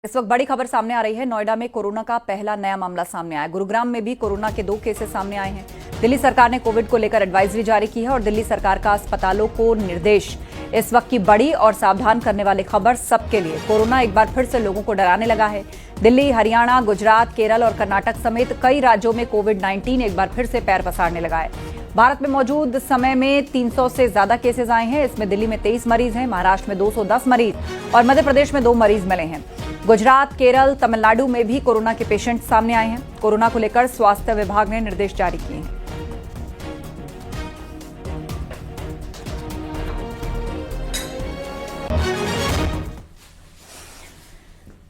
इस वक्त बड़ी खबर सामने आ रही है। नोएडा में कोरोना का पहला नया मामला सामने आया। गुरुग्राम में भी कोरोना के 2 केसेस सामने आए हैं। दिल्ली सरकार ने कोविड को लेकर एडवाइजरी जारी की है और दिल्ली सरकार का अस्पतालों को निर्देश। इस वक्त की बड़ी और सावधान करने वाली खबर सबके लिए। कोरोना एक बार फिर से लोगों को डराने लगा है। दिल्ली, हरियाणा, गुजरात, केरल और कर्नाटक समेत कई राज्यों में कोविड-19 एक बार फिर से पैर पसारने लगा है। भारत में मौजूद समय में 300 से ज्यादा केसेस आए हैं। इसमें दिल्ली में 23 मरीज हैं, महाराष्ट्र में 210 मरीज और मध्य प्रदेश में 2 मरीज मिले हैं। गुजरात, केरल, तमिलनाडु में भी कोरोना के पेशेंट सामने आए हैं। कोरोना को लेकर स्वास्थ्य विभाग ने निर्देश जारी किए हैं।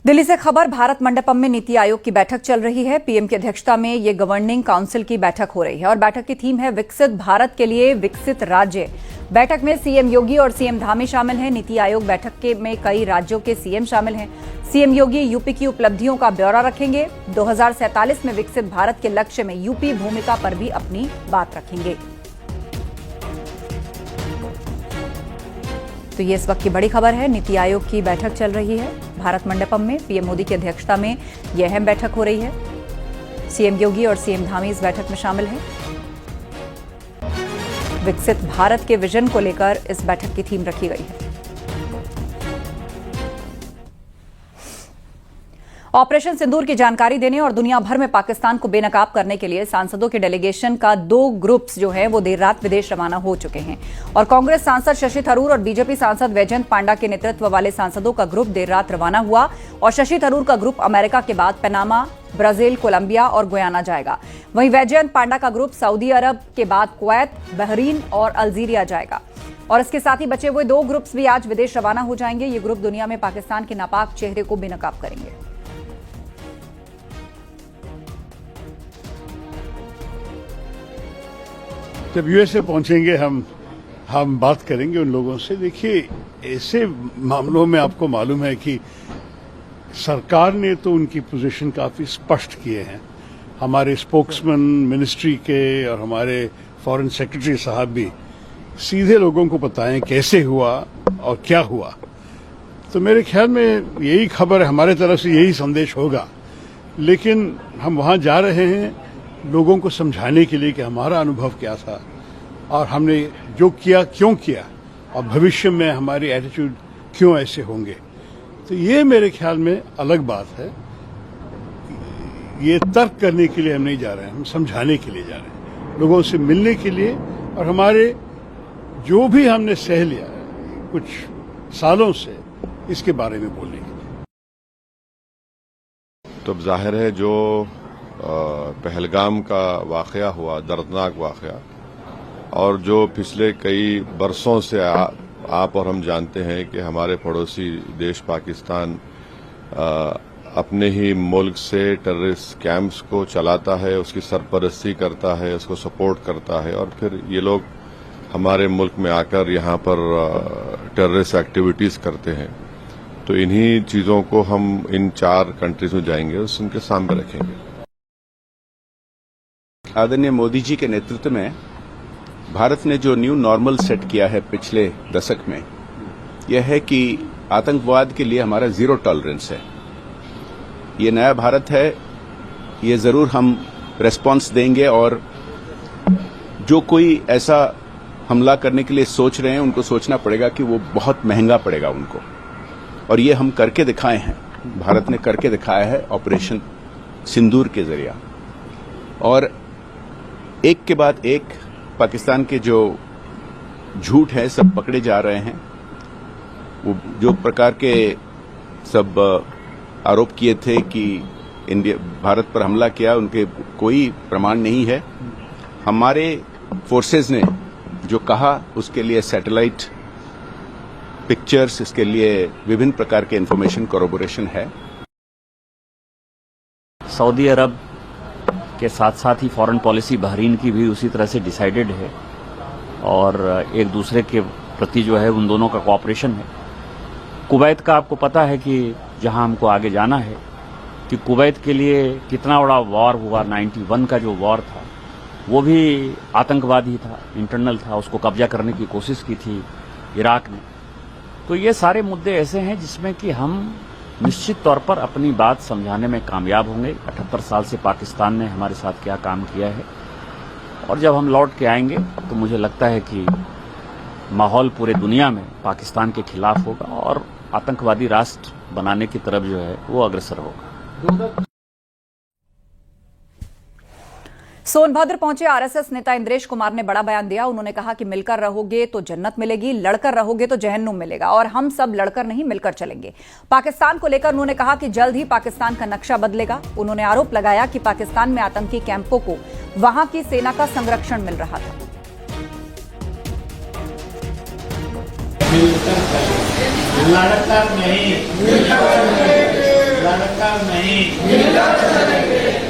दिल्ली से खबर, भारत मंडपम में नीति आयोग की बैठक चल रही है। पीएम की अध्यक्षता में ये गवर्निंग काउंसिल की बैठक हो रही है और बैठक की थीम है विकसित भारत के लिए विकसित राज्य। बैठक में सीएम योगी और सीएम धामी शामिल हैं। नीति आयोग बैठक में कई राज्यों के सीएम शामिल हैं। सीएम योगी यूपी की उपलब्धियों का ब्यौरा रखेंगे। 2047 में विकसित भारत के लक्ष्य में यूपी भूमिका पर भी अपनी बात रखेंगे। तो ये इस वक्त की बड़ी खबर है। नीति आयोग की बैठक चल रही है भारत मंडपम में। पीएम मोदी की अध्यक्षता में यह अहम बैठक हो रही है। सीएम योगी और सीएम धामी इस बैठक में शामिल हैं। विकसित भारत के विजन को लेकर इस बैठक की थीम रखी गई है। ऑपरेशन सिंदूर की जानकारी देने और दुनिया भर में पाकिस्तान को बेनकाब करने के लिए सांसदों के डेलीगेशन का 2 ग्रुप्स जो है वो देर रात विदेश रवाना हो चुके हैं और कांग्रेस सांसद शशि थरूर और बीजेपी सांसद वैजयंत पांडा के नेतृत्व वाले सांसदों का ग्रुप देर रात रवाना हुआ और शशि थरूर का ग्रुप अमेरिका के बाद पनामा, ब्राजील, कोलंबिया और गुयाना जाएगा। वहीं वैजयंत पांडा का ग्रुप सऊदी अरब के बाद कुवैत, बहरीन और अल्जीरिया जाएगा और इसके साथ ही बचे हुए 2 ग्रुप्स भी आज विदेश रवाना हो जाएंगे। ये ग्रुप दुनिया में पाकिस्तान के नापाक चेहरे को बेनकाब करेंगे। जब यूएसए पहुंचेंगे हम बात करेंगे उन लोगों से। देखिए, ऐसे मामलों में आपको मालूम है कि सरकार ने तो उनकी पोजीशन काफी स्पष्ट किए हैं। हमारे स्पोक्समैन मिनिस्ट्री के और हमारे फॉरेन सेक्रेटरी साहब भी सीधे लोगों को बताएं कैसे हुआ और क्या हुआ। तो मेरे ख्याल में यही खबर हमारे तरफ से, यही संदेश होगा। लेकिन हम वहां जा रहे हैं लोगों को समझाने के लिए कि हमारा अनुभव क्या था और हमने जो किया क्यों किया और भविष्य में हमारी एटीट्यूड क्यों ऐसे होंगे। तो ये मेरे ख्याल में अलग बात है। ये तर्क करने के लिए हम नहीं जा रहे हैं, हम समझाने के लिए जा रहे हैं, लोगों से मिलने के लिए और हमारे जो भी हमने सह लिया है कुछ सालों से इसके बारे में बोलने के लिए। तो अब जाहिर है जो पहलगाम का वाकया हुआ, दर्दनाक वाकया, और जो पिछले कई बरसों से आप और हम जानते हैं कि हमारे पड़ोसी देश पाकिस्तान अपने ही मुल्क से टेररिस्ट कैंप्स को चलाता है, उसकी सरपरस्ती करता है, उसको सपोर्ट करता है और फिर ये लोग हमारे मुल्क में आकर यहाँ पर टेररिस्ट एक्टिविटीज करते हैं। तो इन्हीं चीजों को हम इन 4 कंट्रीज में जाएंगे और उनके सामने रखेंगे। आदरणीय मोदी जी के नेतृत्व में भारत ने जो न्यू नॉर्मल सेट किया है पिछले दशक में, यह है कि आतंकवाद के लिए हमारा 0 टॉलरेंस है। ये नया भारत है, ये जरूर हम रेस्पॉन्स देंगे और जो कोई ऐसा हमला करने के लिए सोच रहे हैं उनको सोचना पड़ेगा कि वो बहुत महंगा पड़ेगा उनको, और ये हम करके दिखाए हैं। भारत ने करके दिखाया है ऑपरेशन सिंदूर के जरिए। और एक के बाद एक पाकिस्तान के जो झूठ है सब पकड़े जा रहे हैं। वो जो प्रकार के सब आरोप किए थे कि इंडिया भारत पर हमला किया, उनके कोई प्रमाण नहीं है। हमारे फोर्सेज ने जो कहा उसके लिए सैटेलाइट पिक्चर्स, इसके लिए विभिन्न प्रकार के इंफॉर्मेशन कोरोबोरेशन है। सऊदी अरब के साथ साथ ही फॉरेन पॉलिसी बहरीन की भी उसी तरह से डिसाइडेड है और एक दूसरे के प्रति जो है उन दोनों का कोऑपरेशन है। कुवैत का आपको पता है कि जहां हमको आगे जाना है कि कुवैत के लिए कितना बड़ा वॉर हुआ। 91 का जो वॉर था वो भी आतंकवादी था, इंटरनल था, उसको कब्जा करने की कोशिश की थी इराक ने। तो ये सारे मुद्दे ऐसे हैं जिसमें कि हम निश्चित तौर पर अपनी बात समझाने में कामयाब होंगे। 78 साल से पाकिस्तान ने हमारे साथ क्या काम किया है, और जब हम लौट के आएंगे तो मुझे लगता है कि माहौल पूरे दुनिया में पाकिस्तान के खिलाफ होगा और आतंकवादी राष्ट्र बनाने की तरफ जो है वो अग्रसर होगा। सोनभद्र पहुंचे आरएसएस नेता इंद्रेश कुमार ने बड़ा बयान दिया। उन्होंने कहा कि मिलकर रहोगे तो जन्नत मिलेगी, लड़कर रहोगे तो जहन्नुम मिलेगा, और हम सब लड़कर नहीं मिलकर चलेंगे। पाकिस्तान को लेकर उन्होंने कहा कि जल्द ही पाकिस्तान का नक्शा बदलेगा। उन्होंने आरोप लगाया कि पाकिस्तान में आतंकी कैंपों को वहां की सेना का संरक्षण मिल रहा था। लड़कर नहीं,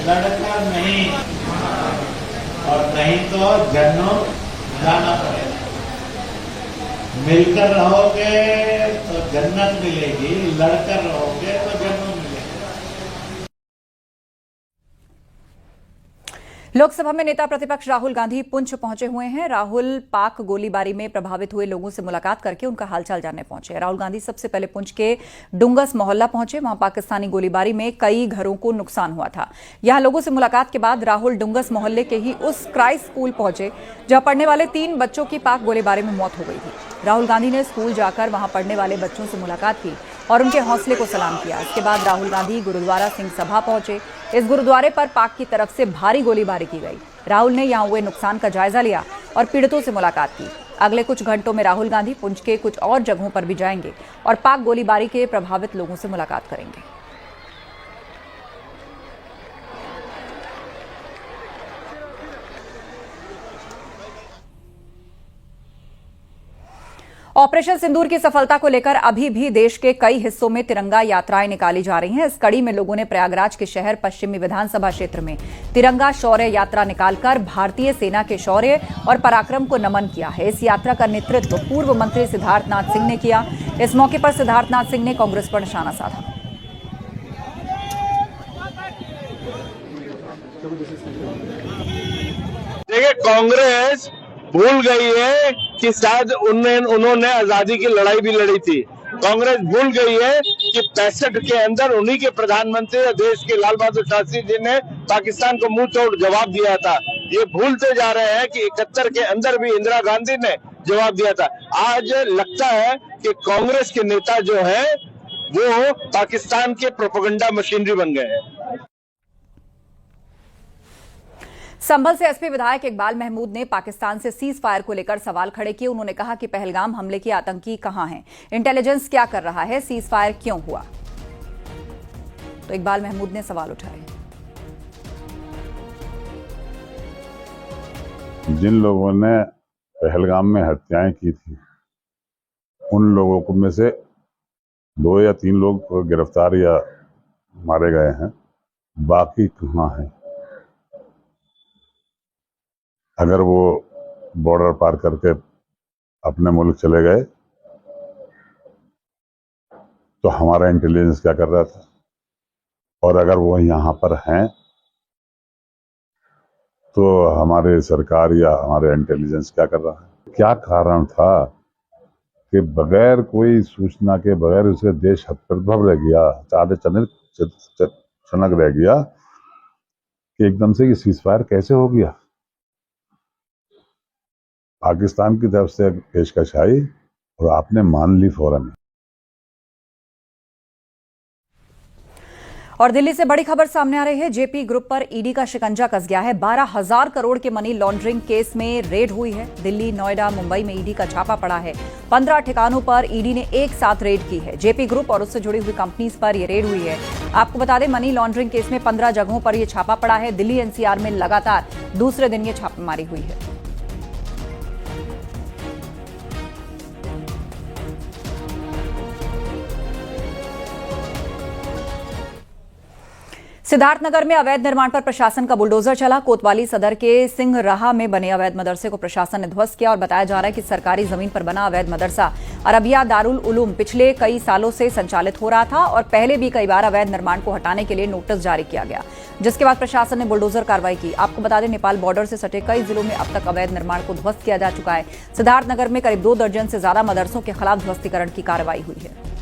लड़कर नहीं, और नहीं तो जन्नत जाना पड़ेगा। मिलकर रहोगे तो जन्नत मिलेगी, लड़कर रहोगे तो जन्नत मिलेगी। लोकसभा में नेता प्रतिपक्ष राहुल गांधी पुंछ पहुंचे हुए हैं। राहुल पाक गोलीबारी में प्रभावित हुए लोगों से मुलाकात करके उनका हालचाल जानने पहुंचे। राहुल गांधी सबसे पहले पुंछ के डुंगस मोहल्ला पहुंचे। वहां पाकिस्तानी गोलीबारी में कई घरों को नुकसान हुआ था। यहां लोगों से मुलाकात के बाद राहुल डुंगस मोहल्ले के ही उस क्राइस्ट स्कूल पहुंचे जहां पढ़ने वाले 3 बच्चों की पाक गोलीबारी में मौत हो गई थी। राहुल गांधी ने स्कूल जाकर वहां पढ़ने वाले बच्चों से मुलाकात की और उनके हौसले को सलाम किया। इसके बाद राहुल गांधी गुरुद्वारा सिंह सभा पहुंचे। इस गुरुद्वारे पर पाक की तरफ से भारी गोलीबारी की गई। राहुल ने यहां हुए नुकसान का जायजा लिया और पीड़ितों से मुलाकात की। अगले कुछ घंटों में राहुल गांधी पुंछ के कुछ और जगहों पर भी जाएंगे और पाक गोलीबारी के प्रभावित लोगों से मुलाकात करेंगे। ऑपरेशन सिंदूर की सफलता को लेकर अभी भी देश के कई हिस्सों में तिरंगा यात्राएं निकाली जा रही हैं। इस कड़ी में लोगों ने प्रयागराज के शहर पश्चिमी विधानसभा क्षेत्र में तिरंगा शौर्य यात्रा निकालकर भारतीय सेना के शौर्य और पराक्रम को नमन किया है। इस यात्रा का नेतृत्व पूर्व मंत्री सिद्धार्थनाथ सिंह ने किया। इस मौके पर सिद्धार्थनाथ सिंह ने कांग्रेस पर निशाना साधा। देखिए, कांग्रेस भूल गई है कि शायद उन्होंने आजादी की लड़ाई भी लड़ी थी। कांग्रेस भूल गई है कि 65 के अंदर उन्हीं के प्रधानमंत्री और देश के लाल बहादुर शास्त्री जी ने पाकिस्तान को मुंह तोड़ जवाब दिया था। ये भूलते जा रहे हैं कि 71 के अंदर भी इंदिरा गांधी ने जवाब दिया था। आज लगता है कि कांग्रेस के नेता जो है वो पाकिस्तान के प्रोपेगेंडा मशीनरी बन गए हैं। संभल से एसपी विधायक इकबाल महमूद ने पाकिस्तान से सीज फायर को लेकर सवाल खड़े किए। उन्होंने कहा कि पहलगाम हमले के आतंकी कहां हैं, इंटेलिजेंस क्या कर रहा है, सीज फायर क्यों हुआ। तो इकबाल महमूद ने सवाल उठाए। जिन लोगों ने पहलगाम में हत्याएं की थी उन लोगों को में से 2 या 3 लोग गिरफ्तार या मारे गए हैं, बाकी कहां हैं। अगर वो बॉर्डर पार करके अपने मुल्क चले गए तो हमारा इंटेलिजेंस क्या कर रहा था, और अगर वो यहाँ पर हैं तो हमारे सरकार या हमारे इंटेलिजेंस क्या कर रहा है। क्या कारण था कि बगैर कोई सूचना के, बगैर उसे देश हतप्रभ रह गया, चनक रह गया कि एकदम से ये सीज फायर कैसे हो गया। पाकिस्तान की तरफ से पेशकश आई और आपने मान ली फौरन। और दिल्ली से बड़ी खबर सामने आ रही है। जेपी ग्रुप पर ईडी का शिकंजा कस गया है। 12,000 करोड़ के मनी लॉन्ड्रिंग केस में रेड हुई है। दिल्ली, नोएडा, मुंबई में ईडी का छापा पड़ा है। 15 ठिकानों पर ईडी ने एक साथ रेड की है। जेपी ग्रुप और उससे जुड़ी हुई कंपनीज पर यह रेड हुई है। आपको बता दें, मनी लॉन्ड्रिंग केस में 15 जगहों पर यह छापा पड़ा है। दिल्ली एनसीआर में लगातार दूसरे दिन यह छापेमारी हुई है। सिद्धार्थनगर में अवैध निर्माण पर प्रशासन का बुलडोजर चला। कोतवाली सदर के सिंहराहा में बने अवैध मदरसे को प्रशासन ने ध्वस्त किया और बताया जा रहा है कि सरकारी जमीन पर बना अवैध मदरसा अरबिया दारुल उलूम पिछले कई सालों से संचालित हो रहा था और पहले भी कई बार अवैध निर्माण को हटाने के लिए नोटिस जारी किया गया, जिसके बाद प्रशासन ने बुलडोजर कार्रवाई की। आपको बता दें, नेपाल बॉर्डर से सटे कई जिलों में अब तक अवैध निर्माण को ध्वस्त किया जा चुका है। सिद्धार्थनगर में करीब 2 दर्जन से ज्यादा मदरसों के खिलाफ ध्वस्तीकरण की कार्रवाई हुई है।